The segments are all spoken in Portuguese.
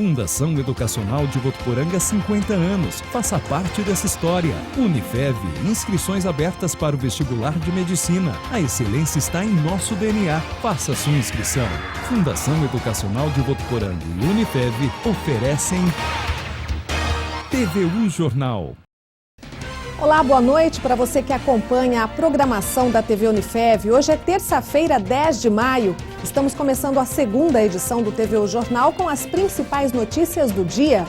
Fundação Educacional de Votuporanga, 50 anos. Faça parte dessa história. Unifev, inscrições abertas para o vestibular de medicina. A excelência está em nosso DNA. Faça sua inscrição. Fundação Educacional de Votuporanga e Unifev oferecem TVU Jornal. Olá, boa noite para você que acompanha a programação da TV Unifev. Hoje é terça-feira, 10 de maio. Estamos começando a segunda edição do TVU Jornal com as principais notícias do dia.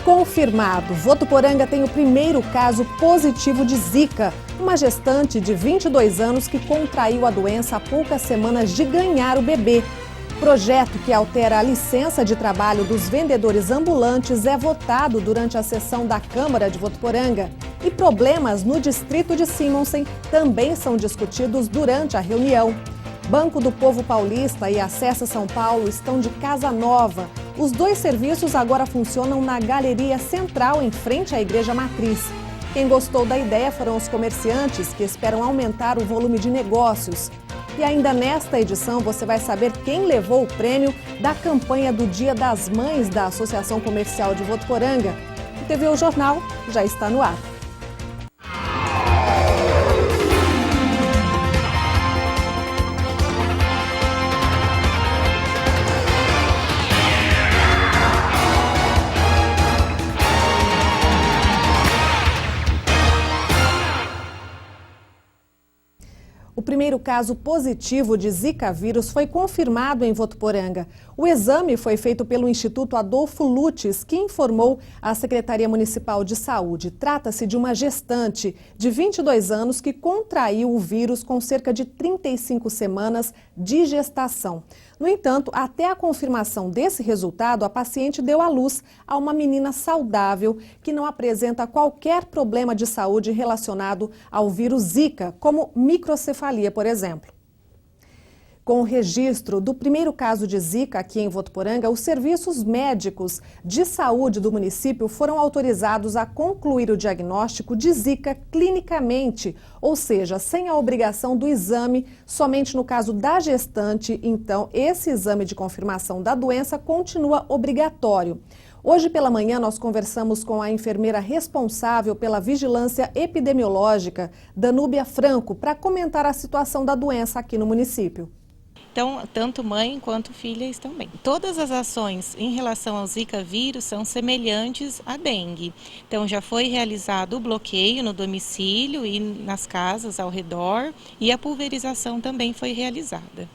Confirmado, Votuporanga tem o primeiro caso positivo de Zika. Uma gestante de 22 anos que contraiu a doença há poucas semanas de ganhar o bebê. Projeto que altera a licença de trabalho dos vendedores ambulantes é votado durante a sessão da Câmara de Votuporanga. E problemas no distrito de Simonsen também são discutidos durante a reunião. Banco do Povo Paulista e Acessa São Paulo estão de casa nova. Os dois serviços agora funcionam na Galeria Central, em frente à Igreja Matriz. Quem gostou da ideia foram os comerciantes, que esperam aumentar o volume de negócios. E ainda nesta edição você vai saber quem levou o prêmio da campanha do Dia das Mães da Associação Comercial de Votuporanga. O TVU Jornal já está no ar. O primeiro caso positivo de Zika vírus foi confirmado em Votuporanga. O exame foi feito pelo Instituto Adolfo Lutz, que informou à Secretaria Municipal de Saúde. Trata-se de uma gestante de 22 anos que contraiu o vírus com cerca de 35 semanas de gestação. No entanto, até a confirmação desse resultado, a paciente deu à luz a uma menina saudável que não apresenta qualquer problema de saúde relacionado ao vírus Zika, como microcefalia, por exemplo. Com o registro do primeiro caso de Zika aqui em Votuporanga, os serviços médicos de saúde do município foram autorizados a concluir o diagnóstico de Zika clinicamente, ou seja, sem a obrigação do exame, somente no caso da gestante. Então, esse exame de confirmação da doença continua obrigatório. Hoje pela manhã nós conversamos com a enfermeira responsável pela vigilância epidemiológica, Danúbia Franco, para comentar a situação da doença aqui no município. Então, tanto mãe quanto filha estão bem. Todas as ações em relação ao Zika vírus são semelhantes à dengue. Então, já foi realizado o bloqueio no domicílio e nas casas ao redor e a pulverização também foi realizada.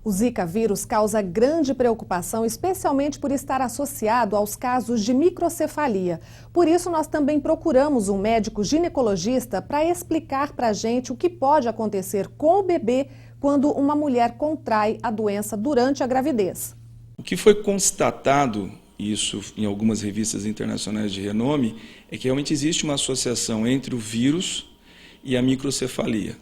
O Zika vírus causa grande preocupação, especialmente por estar associado aos casos de microcefalia. Por isso, nós também procuramos um médico ginecologista para explicar para a gente o que pode acontecer com o bebê quando uma mulher contrai a doença durante a gravidez. O que foi constatado, isso em algumas revistas internacionais de renome, é que realmente existe uma associação entre o vírus e a microcefalia.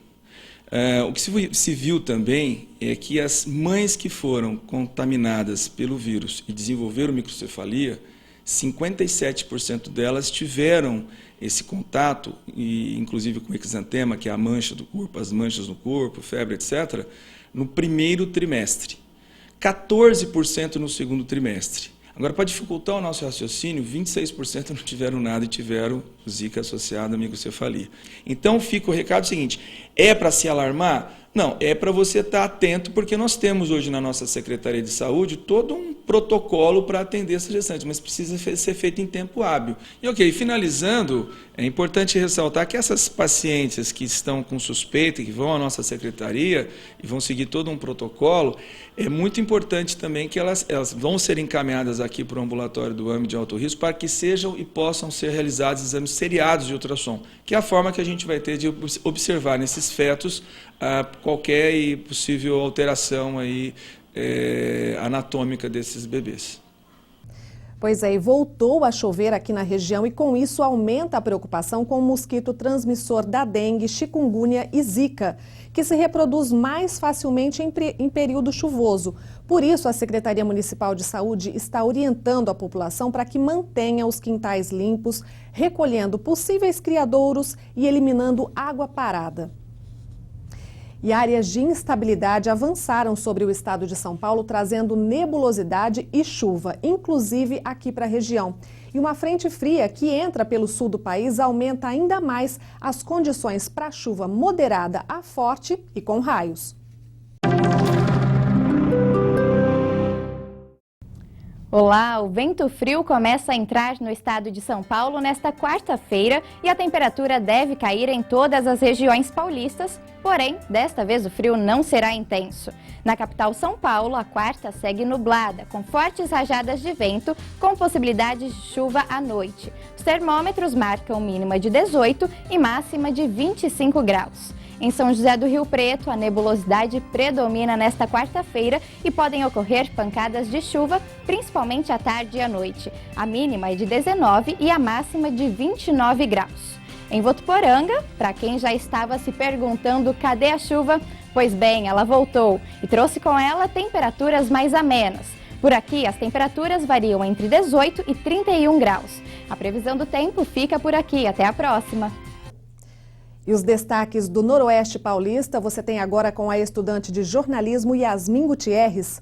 O que se viu também é que as mães que foram contaminadas pelo vírus e desenvolveram microcefalia, 57% delas tiveram esse contato, e inclusive com exantema, que é a mancha do corpo, as manchas no corpo, febre, etc., no primeiro trimestre. 14% no segundo trimestre. Agora, para dificultar o nosso raciocínio, 26% não tiveram nada e tiveram Zika associado à microcefalia. Então, fica o recado seguinte: é para se alarmar? Não, é para você estar atento, porque nós temos hoje na nossa Secretaria de Saúde todo um protocolo para atender essas gestantes, mas precisa ser feito em tempo hábil. E finalizando, é importante ressaltar que essas pacientes que estão com suspeita e que vão à nossa secretaria e vão seguir todo um protocolo, é muito importante também que elas vão ser encaminhadas aqui para o ambulatório do AME de alto risco para que sejam e possam ser realizados exames seriados de ultrassom, que é a forma que a gente vai ter de observar nesses fetos qualquer e possível alteração aí, anatômica desses bebês. Pois é, e voltou a chover aqui na região e com isso aumenta a preocupação com o mosquito transmissor da dengue, chikungunya e zika, que se reproduz mais facilmente em período chuvoso. Por isso, a Secretaria Municipal de Saúde está orientando a população para que mantenha os quintais limpos, recolhendo possíveis criadouros e eliminando água parada. E áreas de instabilidade avançaram sobre o estado de São Paulo, trazendo nebulosidade e chuva, inclusive aqui para a região. E uma frente fria que entra pelo sul do país aumenta ainda mais as condições para chuva moderada a forte e com raios. Olá, o vento frio começa a entrar no estado de São Paulo nesta quarta-feira e a temperatura deve cair em todas as regiões paulistas, porém, desta vez o frio não será intenso. Na capital São Paulo, a quarta segue nublada, com fortes rajadas de vento, com possibilidade de chuva à noite. Os termômetros marcam mínima de 18 e máxima de 25 graus. Em São José do Rio Preto, a nebulosidade predomina nesta quarta-feira e podem ocorrer pancadas de chuva, principalmente à tarde e à noite. A mínima é de 19 e a máxima de 29 graus. Em Votuporanga, para quem já estava se perguntando cadê a chuva, pois bem, ela voltou e trouxe com ela temperaturas mais amenas. Por aqui, as temperaturas variam entre 18 e 31 graus. A previsão do tempo fica por aqui. Até a próxima! E os destaques do Noroeste Paulista você tem agora com a estudante de jornalismo Yasmin Gutierrez.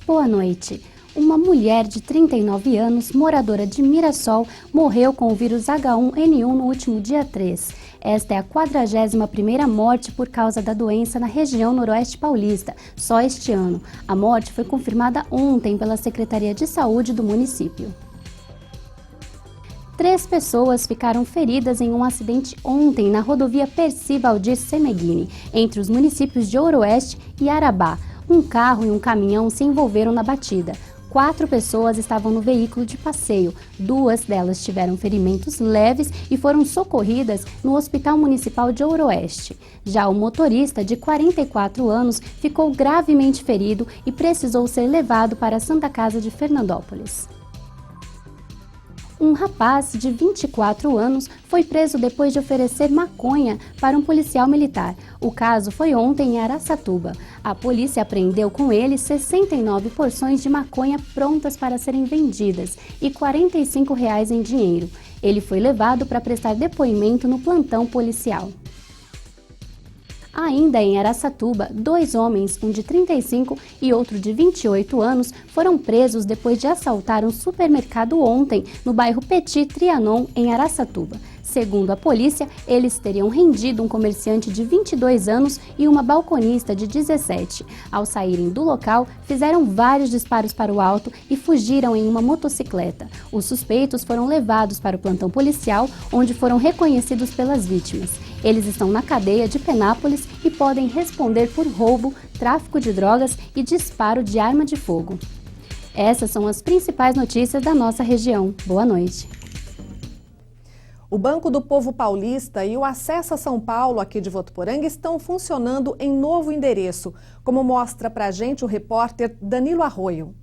Boa noite. Uma mulher de 39 anos, moradora de Mirassol, morreu com o vírus H1N1 no último dia 3. Esta é a 41ª morte por causa da doença na região Noroeste Paulista, só este ano. A morte foi confirmada ontem pela Secretaria de Saúde do município. 3 pessoas ficaram feridas em um acidente ontem na rodovia Percy Valdir Semeghini, entre os municípios de Ouro-Oeste e Arabá. Um carro e um caminhão se envolveram na batida. 4 pessoas estavam no veículo de passeio. 2 delas tiveram ferimentos leves e foram socorridas no Hospital Municipal de Ouro-Oeste. Já o motorista, de 44 anos, ficou gravemente ferido e precisou ser levado para a Santa Casa de Fernandópolis. Um rapaz de 24 anos foi preso depois de oferecer maconha para um policial militar. O caso foi ontem em Araçatuba. A polícia apreendeu com ele 69 porções de maconha prontas para serem vendidas e R$ 45 em dinheiro. Ele foi levado para prestar depoimento no plantão policial. Ainda em Araçatuba, 2 homens, um de 35 e outro de 28 anos, foram presos depois de assaltar um supermercado ontem no bairro Petit Trianon, em Araçatuba. Segundo a polícia, eles teriam rendido um comerciante de 22 anos e uma balconista de 17. Ao saírem do local, fizeram vários disparos para o alto e fugiram em uma motocicleta. Os suspeitos foram levados para o plantão policial, onde foram reconhecidos pelas vítimas. Eles estão na cadeia de Penápolis e podem responder por roubo, tráfico de drogas e disparo de arma de fogo. Essas são as principais notícias da nossa região. Boa noite. O Banco do Povo Paulista e o Acesso a São Paulo, aqui de Votuporanga, estão funcionando em novo endereço, como mostra pra gente o repórter Danilo Arroio.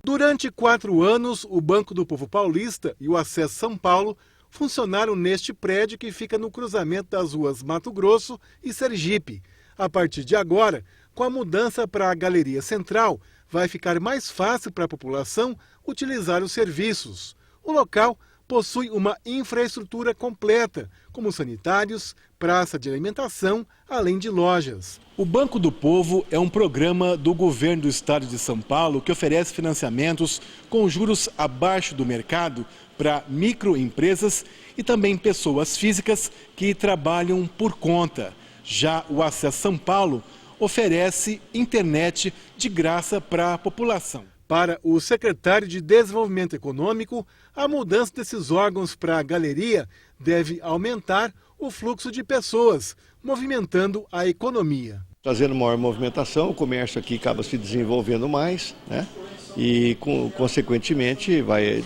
Durante 4 anos, o Banco do Povo Paulista e o Acesso São Paulo funcionaram neste prédio que fica no cruzamento das ruas Mato Grosso e Sergipe. A partir de agora, com a mudança para a Galeria Central, vai ficar mais fácil para a população utilizar os serviços. O local possui uma infraestrutura completa, como sanitários, praça de alimentação, além de lojas. O Banco do Povo é um programa do governo do estado de São Paulo que oferece financiamentos com juros abaixo do mercado para microempresas e também pessoas físicas que trabalham por conta. Já o Acesso São Paulo oferece internet de graça para a população. Para o secretário de Desenvolvimento Econômico, a mudança desses órgãos para a galeria deve aumentar o fluxo de pessoas, movimentando a economia. Trazendo maior movimentação, o comércio aqui acaba se desenvolvendo mais, né? E, consequentemente, vai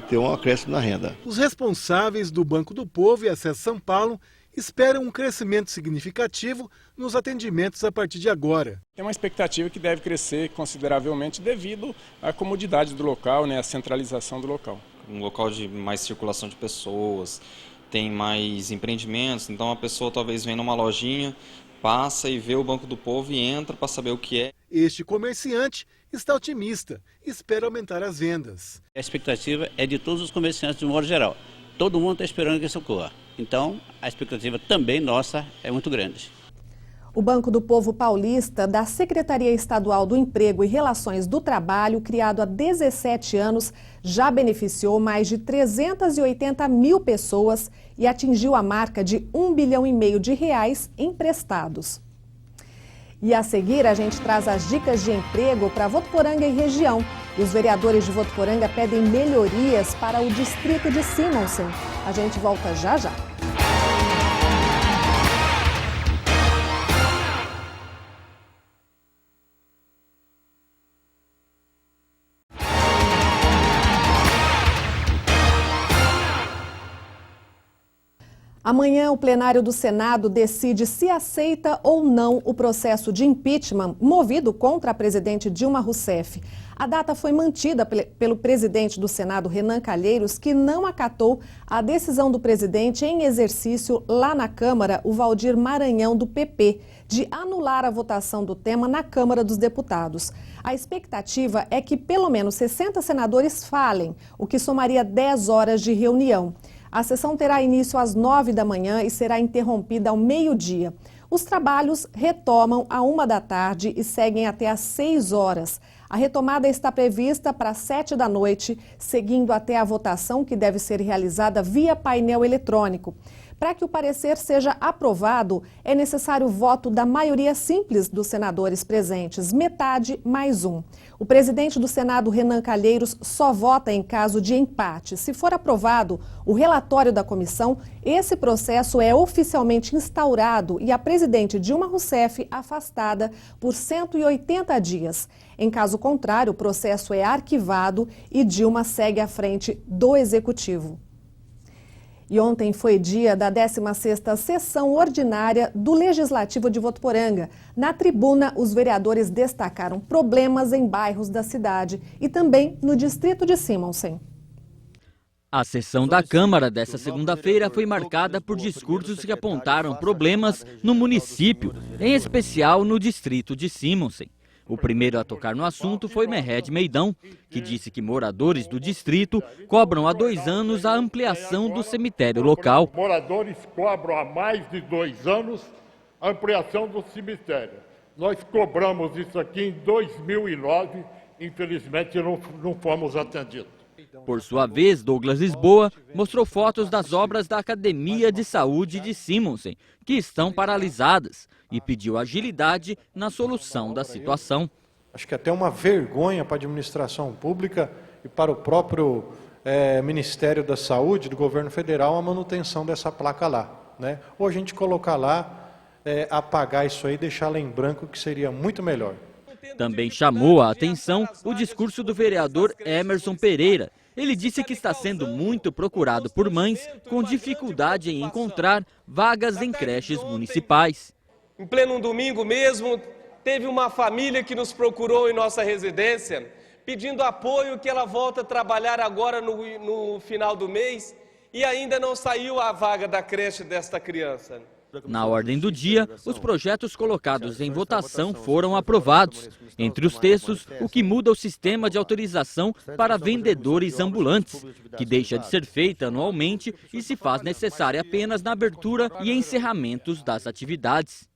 ter um acréscimo na renda. Os responsáveis do Banco do Povo e Acesso São Paulo esperam um crescimento significativo nos atendimentos a partir de agora. É uma expectativa que deve crescer consideravelmente devido à comodidade do local, né, à centralização do local. Um local de mais circulação de pessoas, tem mais empreendimentos, então a pessoa talvez vem numa lojinha, passa e vê o Banco do Povo e entra para saber o que é. Este comerciante está otimista e espera aumentar as vendas. A expectativa é de todos os comerciantes de um modo geral. Todo mundo está esperando que isso ocorra. Então, a expectativa também nossa é muito grande. O Banco do Povo Paulista, da Secretaria Estadual do Emprego e Relações do Trabalho, criado há 17 anos, já beneficiou mais de 380 mil pessoas e atingiu a marca de R$1,5 bilhão de reais emprestados. E a seguir, a gente traz as dicas de emprego para Votuporanga e região. E os vereadores de Votuporanga pedem melhorias para o distrito de Simonsen. A gente volta já já. Amanhã, o plenário do Senado decide se aceita ou não o processo de impeachment movido contra a presidente Dilma Rousseff. A data foi mantida pelo presidente do Senado, Renan Calheiros, que não acatou a decisão do presidente em exercício lá na Câmara, o Valdir Maranhão, do PP, de anular a votação do tema na Câmara dos Deputados. A expectativa é que pelo menos 60 senadores falem, o que somaria 10 horas de reunião. A sessão terá início às 9 da manhã e será interrompida ao meio-dia. Os trabalhos retomam à 1 da tarde e seguem até às 6 horas. A retomada está prevista para 7 da noite, seguindo até a votação, que deve ser realizada via painel eletrônico. Para que o parecer seja aprovado, é necessário o voto da maioria simples dos senadores presentes, metade mais um. O presidente do Senado, Renan Calheiros, só vota em caso de empate. Se for aprovado o relatório da comissão, esse processo é oficialmente instaurado e a presidente Dilma Rousseff afastada por 180 dias. Em caso contrário, o processo é arquivado e Dilma segue à frente do Executivo. E ontem foi dia da 16ª sessão ordinária do Legislativo de Votuporanga. Na tribuna, os vereadores destacaram problemas em bairros da cidade e também no distrito de Simonsen. A sessão da Câmara desta segunda-feira foi marcada por discursos que apontaram problemas no município, em especial no distrito de Simonsen. O primeiro a tocar no assunto foi Mehed Meidão, que disse que moradores do distrito cobram há 2 anos a ampliação do cemitério local. Moradores cobram há mais de 2 anos a ampliação do cemitério. Nós cobramos isso aqui em 2009, infelizmente não fomos atendidos. Por sua vez, Douglas Lisboa mostrou fotos das obras da Academia de Saúde de Simonsen, que estão paralisadas, e pediu agilidade na solução da situação. Acho que até uma vergonha para a administração pública e para o próprio Ministério da Saúde do governo federal a manutenção dessa placa lá, né? Ou a gente colocar lá, apagar isso aí e deixar lá em branco, que seria muito melhor. Também chamou a atenção o discurso do vereador Emerson Pereira. Ele disse que está sendo muito procurado por mães com dificuldade em encontrar vagas em creches municipais. Em pleno domingo mesmo, teve uma família que nos procurou em nossa residência, pedindo apoio, que ela volta a trabalhar agora no final do mês e ainda não saiu a vaga da creche desta criança. Na ordem do dia, os projetos colocados em votação foram aprovados. Entre os textos, o que muda o sistema de autorização para vendedores ambulantes, que deixa de ser feita anualmente e se faz necessária apenas na abertura e encerramentos das atividades.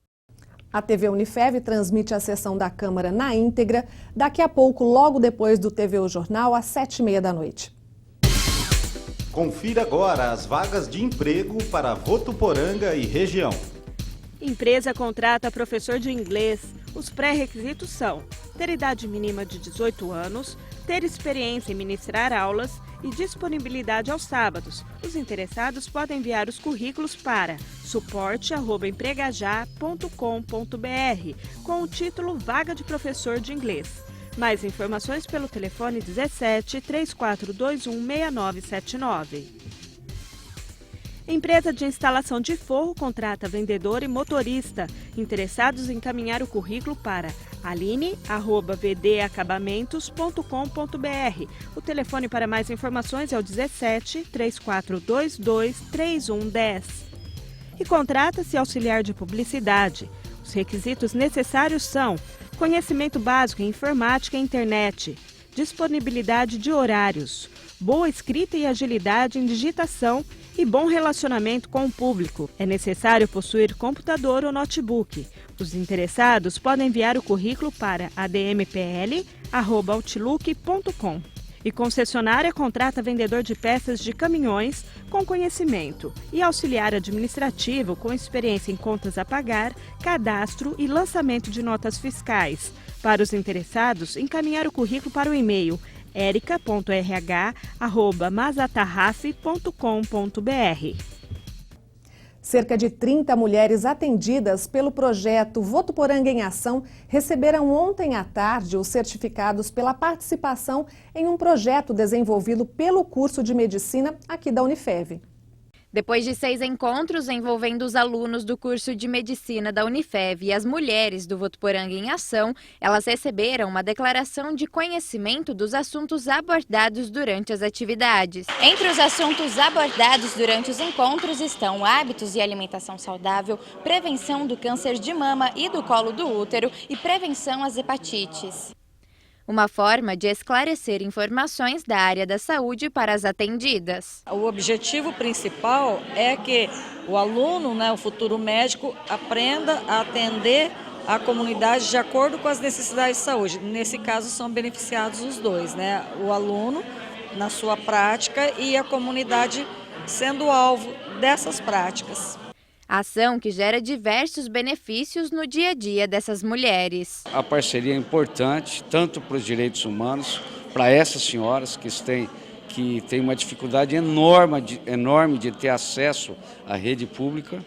A TV Unifev transmite a sessão da Câmara na íntegra, daqui a pouco, logo depois do TVU Jornal, às 7h30 da noite. Confira agora as vagas de emprego para Votuporanga e região. Empresa contrata professor de inglês. Os pré-requisitos são ter idade mínima de 18 anos, ter experiência em ministrar aulas e disponibilidade aos sábados. Os interessados podem enviar os currículos para suporte@empregajá.com.br com o título Vaga de Professor de Inglês. Mais informações pelo telefone 17 3421 6979. Empresa de instalação de forro contrata vendedor e motorista. Interessados em encaminhar o currículo para aline@vdacabamentos.com.br. O telefone para mais informações é o 17 3422 3110. E contrata-se auxiliar de publicidade. Os requisitos necessários são conhecimento básico em informática e internet, disponibilidade de horários, boa escrita e agilidade em digitação e bom relacionamento com o público. É necessário possuir computador ou notebook. Os interessados podem enviar o currículo para admpl@outlook.com. E concessionária contrata vendedor de peças de caminhões com conhecimento e auxiliar administrativo com experiência em contas a pagar, cadastro e lançamento de notas fiscais. Para os interessados, encaminhar o currículo para o e-mail erica.rh@mazatarraf.com.br. Cerca de 30 mulheres atendidas pelo projeto Votuporanga em Ação receberam ontem à tarde os certificados pela participação em um projeto desenvolvido pelo curso de medicina aqui da Unifev. Depois de 6 encontros envolvendo os alunos do curso de medicina da Unifev e as mulheres do Votuporanga em Ação, elas receberam uma declaração de conhecimento dos assuntos abordados durante as atividades. Entre os assuntos abordados durante os encontros estão hábitos e alimentação saudável, prevenção do câncer de mama e do colo do útero e prevenção às hepatites. Uma forma de esclarecer informações da área da saúde para as atendidas. O objetivo principal é que o aluno, o futuro médico, aprenda a atender a comunidade de acordo com as necessidades de saúde. Nesse caso, são beneficiados os dois, o aluno na sua prática e a comunidade sendo alvo dessas práticas. Ação que gera diversos benefícios no dia a dia dessas mulheres. A parceria é importante, tanto para os direitos humanos, para essas senhoras que têm uma dificuldade enorme de ter acesso à rede pública,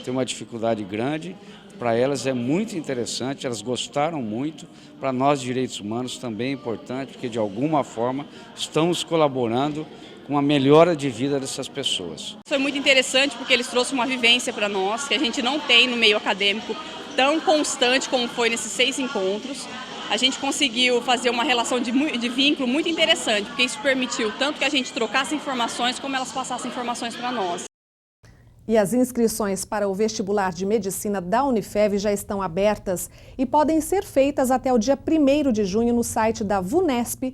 tem uma dificuldade grande. Para elas é muito interessante, elas gostaram muito. Para nós, direitos humanos, também é importante, porque de alguma forma estamos colaborando com a melhora de vida dessas pessoas. Foi muito interessante porque eles trouxeram uma vivência para nós, que a gente não tem no meio acadêmico tão constante como foi nesses 6 encontros. A gente conseguiu fazer uma relação de vínculo muito interessante, porque isso permitiu tanto que a gente trocasse informações, como elas passassem informações para nós. E as inscrições para o vestibular de medicina da Unifev já estão abertas e podem ser feitas até o dia 1º de junho no site da vunesp.com.br.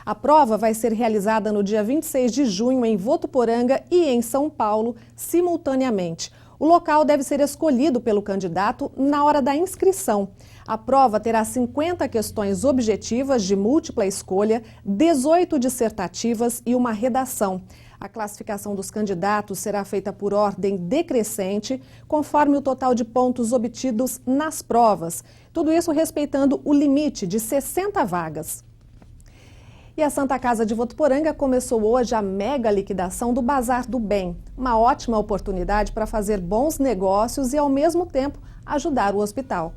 A prova vai ser realizada no dia 26 de junho em Votuporanga e em São Paulo, simultaneamente. O local deve ser escolhido pelo candidato na hora da inscrição. A prova terá 50 questões objetivas de múltipla escolha, 18 dissertativas e uma redação. A classificação dos candidatos será feita por ordem decrescente, conforme o total de pontos obtidos nas provas. Tudo isso respeitando o limite de 60 vagas. E a Santa Casa de Votuporanga começou hoje a mega liquidação do Bazar do Bem. Uma ótima oportunidade para fazer bons negócios e, ao mesmo tempo, ajudar o hospital.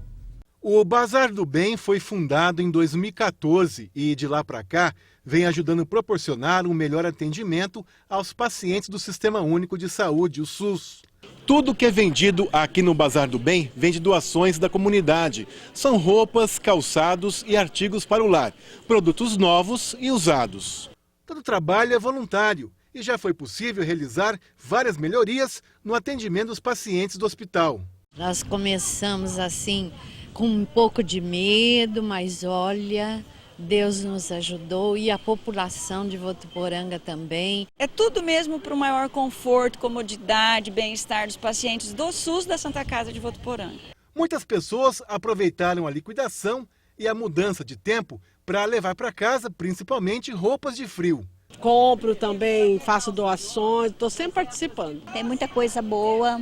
O Bazar do Bem foi fundado em 2014 e, de lá para cá, vem ajudando a proporcionar um melhor atendimento aos pacientes do Sistema Único de Saúde, o SUS. Tudo que é vendido aqui no Bazar do Bem vem de doações da comunidade. São roupas, calçados e artigos para o lar, produtos novos e usados. Todo trabalho é voluntário e já foi possível realizar várias melhorias no atendimento dos pacientes do hospital. Nós começamos assim com um pouco de medo, mas olha, Deus nos ajudou e a população de Votuporanga também. É tudo mesmo para o maior conforto, comodidade, bem-estar dos pacientes do SUS da Santa Casa de Votuporanga. Muitas pessoas aproveitaram a liquidação e a mudança de tempo para levar para casa, principalmente roupas de frio. Compro também, faço doações, estou sempre participando. Tem muita coisa boa.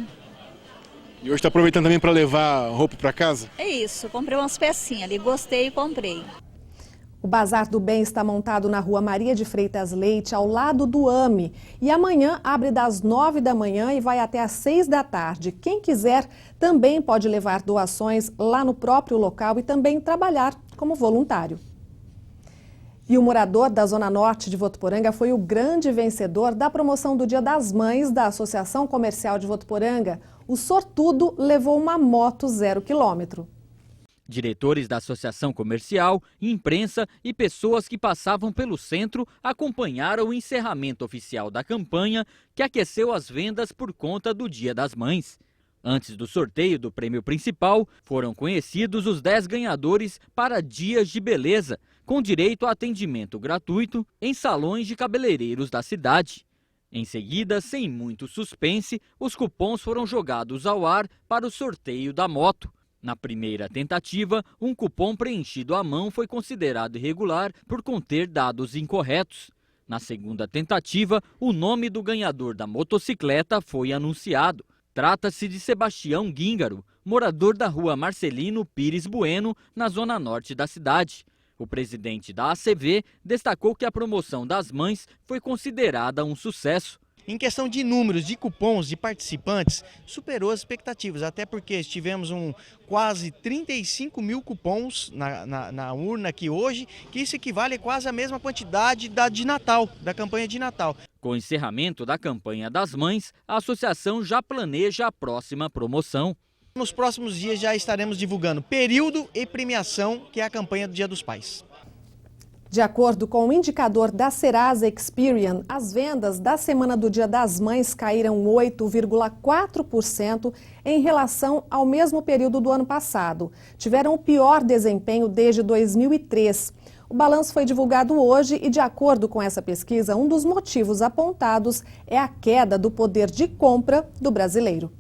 E hoje está aproveitando também para levar roupa para casa? É isso, comprei umas pecinhas ali, gostei e comprei. O Bazar do Bem está montado na rua Maria de Freitas Leite, ao lado do AME. E amanhã abre das 9 da manhã e vai até às 6 da tarde. Quem quiser também pode levar doações lá no próprio local e também trabalhar como voluntário. E o morador da Zona Norte de Votuporanga foi o grande vencedor da promoção do Dia das Mães da Associação Comercial de Votuporanga. O sortudo levou uma moto 0 km. Diretores da Associação Comercial, imprensa e pessoas que passavam pelo centro acompanharam o encerramento oficial da campanha que aqueceu as vendas por conta do Dia das Mães. Antes do sorteio do prêmio principal, foram conhecidos os 10 ganhadores para Dias de Beleza, com direito a atendimento gratuito em salões de cabeleireiros da cidade. Em seguida, sem muito suspense, os cupons foram jogados ao ar para o sorteio da moto. Na primeira tentativa, um cupom preenchido à mão foi considerado irregular por conter dados incorretos. Na segunda tentativa, o nome do ganhador da motocicleta foi anunciado. Trata-se de Sebastião Guíngaro, morador da rua Marcelino Pires Bueno, na zona norte da cidade. O presidente da ACV destacou que a promoção das mães foi considerada um sucesso. Em questão de números, de cupons, de participantes, superou as expectativas, até porque tivemos quase 35 mil cupons na urna aqui hoje, que isso equivale a quase a mesma quantidade da campanha de Natal. Com o encerramento da campanha das mães, a associação já planeja a próxima promoção. Nos próximos dias já estaremos divulgando período e premiação, que é a campanha do Dia dos Pais. De acordo com o indicador da Serasa Experian, as vendas da semana do Dia das Mães caíram 8,4% em relação ao mesmo período do ano passado. Tiveram o pior desempenho desde 2003. O balanço foi divulgado hoje e, de acordo com essa pesquisa, um dos motivos apontados é a queda do poder de compra do brasileiro.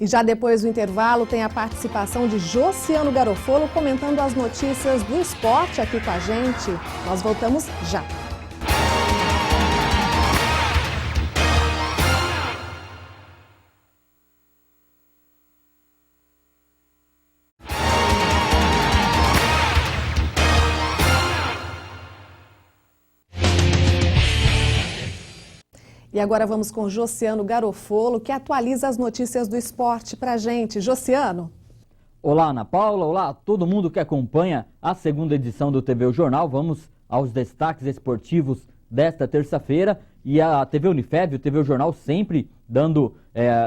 E já depois do intervalo tem a participação de Josiano Garofolo comentando as notícias do esporte aqui com a gente. Nós voltamos já. E agora vamos com Josiano Garofolo, que atualiza as notícias do esporte pra gente. Josiano. Olá, Ana Paula. Olá a todo mundo que acompanha a segunda edição do TV O Jornal. Vamos aos destaques esportivos desta terça-feira. E a TV Unifev, o TV O Jornal, sempre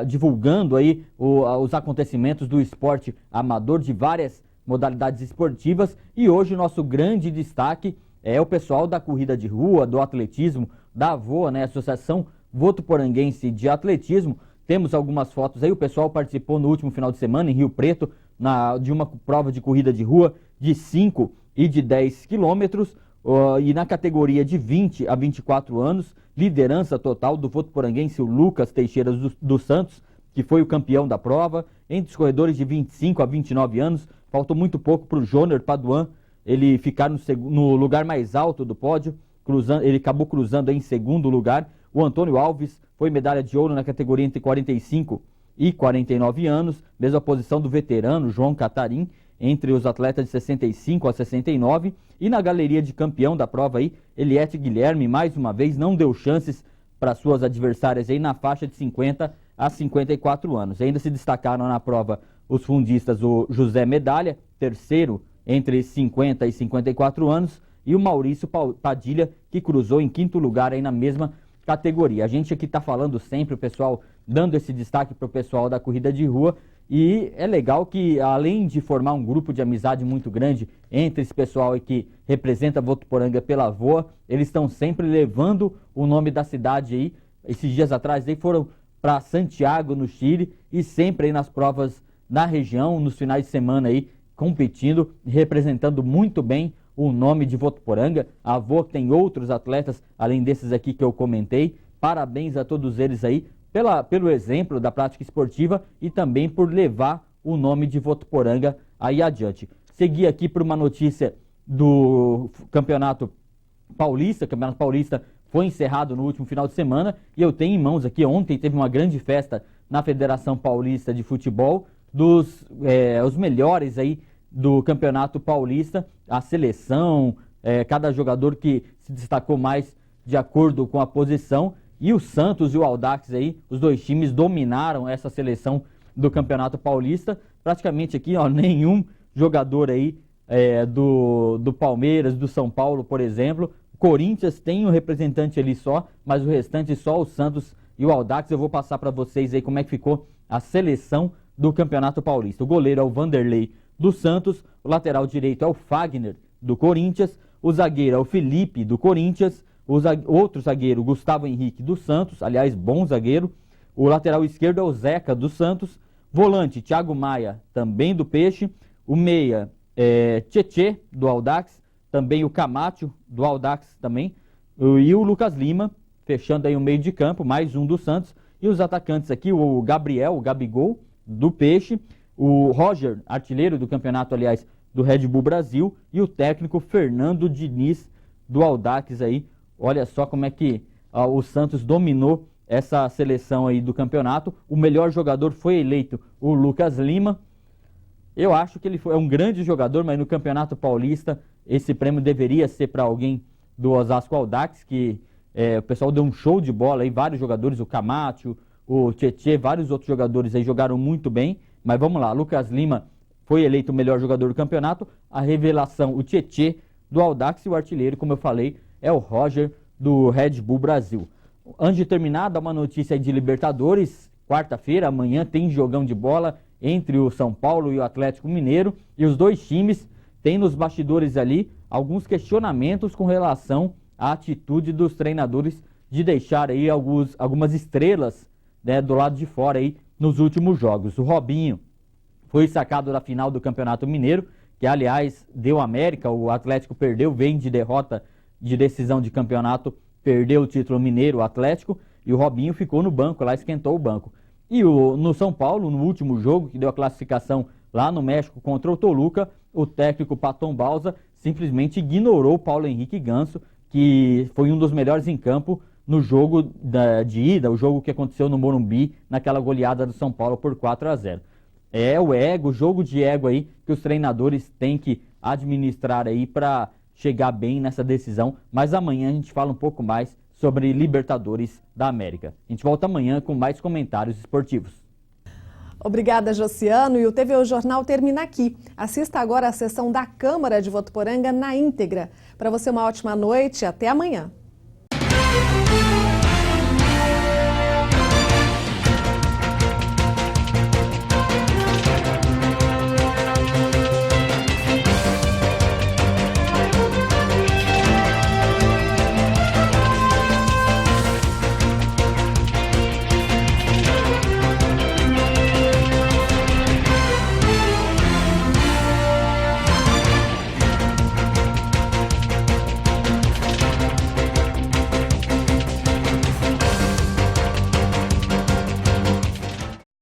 divulgando aí os acontecimentos do esporte amador de várias modalidades esportivas. E hoje o nosso grande destaque é o pessoal da corrida de rua, do atletismo, da AVOA, né, Associação Votuporanguense de Atletismo. Temos algumas fotos aí, o pessoal participou no último final de semana em Rio Preto de uma prova de corrida de rua de 5 e de 10 quilômetros e na categoria de 20 a 24 anos, liderança total do votuporanguense, o Lucas Teixeira dos Santos, que foi o campeão da prova. Entre os corredores de 25 a 29 anos, faltou muito pouco para o Jôner Paduan ele ficar no lugar mais alto do pódio. Ele acabou cruzando em segundo lugar. O Antônio Alves foi medalha de ouro na categoria entre 45 e 49 anos, mesma posição do veterano João Catarim, entre os atletas de 65 a 69. E na galeria de campeão da prova aí, Eliette Guilherme, mais uma vez, não deu chances para suas adversárias aí na faixa de 50 a 54 anos. Ainda se destacaram na prova os fundistas, o José Medalha, terceiro entre 50 e 54 anos, e o Maurício Padilha, que cruzou em quinto lugar aí na mesma categoria. A gente aqui está falando sempre, o pessoal dando esse destaque para o pessoal da corrida de rua, e é legal que, além de formar um grupo de amizade muito grande entre esse pessoal aí que representa Votuporanga pela AVOA, eles estão sempre levando o nome da cidade aí. Esses dias atrás aí foram para Santiago, no Chile, e sempre aí nas provas na região, nos finais de semana aí, competindo, representando muito bem o nome de Votuporanga. A AVOA tem outros atletas, além desses aqui que eu comentei. Parabéns a todos eles aí pelo exemplo da prática esportiva e também por levar o nome de Votuporanga aí adiante. Segui aqui por uma notícia do Campeonato Paulista. O Campeonato Paulista foi encerrado no último final de semana e eu tenho em mãos aqui, ontem teve uma grande festa na Federação Paulista de Futebol, os melhores aí do Campeonato Paulista, a seleção, cada jogador que se destacou mais de acordo com a posição, e o Santos e o Audax aí, os dois times dominaram essa seleção do Campeonato Paulista. Praticamente aqui, ó, nenhum jogador aí do Palmeiras, do São Paulo, por exemplo. Corinthians tem um representante ali só, mas o restante só o Santos e o Audax. Eu vou passar para vocês aí como é que ficou a seleção do Campeonato Paulista. O goleiro é o Vanderlei do Santos, o lateral direito é o Fagner do Corinthians, o zagueiro é o Felipe do Corinthians, outro zagueiro, Gustavo Henrique do Santos, aliás, bom zagueiro. O lateral esquerdo é o Zeca do Santos, volante Thiago Maia, também do Peixe, o meia Tchê do Audax, também o Camacho, do Audax também, e o Lucas Lima, fechando aí o meio de campo, mais um do Santos. E os atacantes aqui, o Gabriel, o Gabigol, do Peixe, o Roger, artilheiro do campeonato, aliás, do Red Bull Brasil, e o técnico Fernando Diniz, do Audax aí. Olha só como é que o Santos dominou essa seleção aí do campeonato. O melhor jogador foi eleito o Lucas Lima. Eu acho que ele é um grande jogador, mas no Campeonato Paulista esse prêmio deveria ser para alguém do Osasco Audax, que o pessoal deu um show de bola aí, vários jogadores, o Camacho, o Tietê, vários outros jogadores aí jogaram muito bem. Mas vamos lá, Lucas Lima foi eleito o melhor jogador do campeonato. A revelação, o Tietê do Audax, e o artilheiro, como eu falei, é o Roger do Red Bull Brasil. Antes de terminar, dá uma notícia aí de Libertadores. Quarta-feira, amanhã, tem jogão de bola entre o São Paulo e o Atlético Mineiro. E os dois times têm nos bastidores ali alguns questionamentos com relação à atitude dos treinadores de deixar aí algumas estrelas, né, do lado de fora aí nos últimos jogos. O Robinho foi sacado da final do Campeonato Mineiro, que aliás deu América, o Atlético perdeu, vem de derrota de decisão de campeonato, perdeu o título mineiro, o Atlético, e o Robinho ficou no banco, lá esquentou o banco. E no São Paulo, no último jogo, que deu a classificação lá no México contra o Toluca, o técnico Paton Balsa simplesmente ignorou o Paulo Henrique Ganso, que foi um dos melhores em campo no jogo de ida, o jogo que aconteceu no Morumbi, naquela goleada do São Paulo por 4-0. É o ego, o jogo de ego aí que os treinadores têm que administrar aí para chegar bem nessa decisão. Mas amanhã a gente fala um pouco mais sobre Libertadores da América. A gente volta amanhã com mais comentários esportivos. Obrigada, Josiano. E o TVO Jornal termina aqui. Assista agora a sessão da Câmara de Votuporanga na íntegra. Para você, uma ótima noite e até amanhã.